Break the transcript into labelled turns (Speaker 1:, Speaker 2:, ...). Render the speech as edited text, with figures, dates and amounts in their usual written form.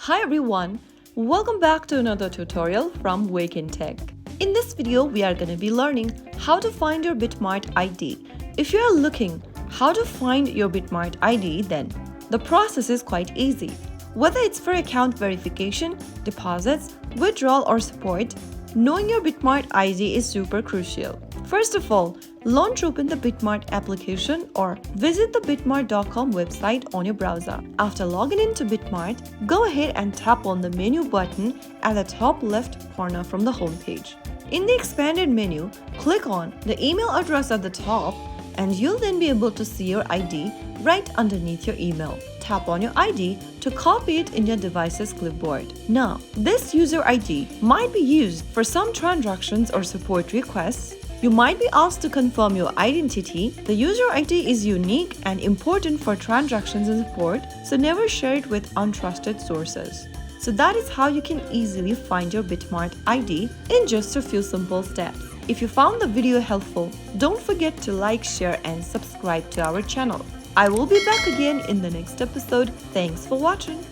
Speaker 1: Hi everyone, welcome back to another tutorial from Wake&Tech. In this video, we are going to be learning how to find your BitMart ID. If you are looking how to find your BitMart ID, then the process is quite easy. Whether it's for account verification, deposits, withdrawal or support, knowing your BitMart ID is super crucial. First of all, launch open the BitMart application or visit the bitmart.com website on your browser. After logging into BitMart, go ahead and tap on the menu button at the top left corner from the home page. In the expanded menu, click on the email address at the top and you'll then be able to see your ID right underneath your email. Tap on your ID to copy it in your device's clipboard. Now, this user ID might be used for some transactions or support requests. You might be asked to confirm your identity. The user ID is unique and important for transactions and support, so never share it with untrusted sources. So that is how you can easily find your BitMart ID in just a few simple steps. If you found the video helpful, don't forget to like, share and subscribe to our channel. I will be back again in the next episode. Thanks for watching.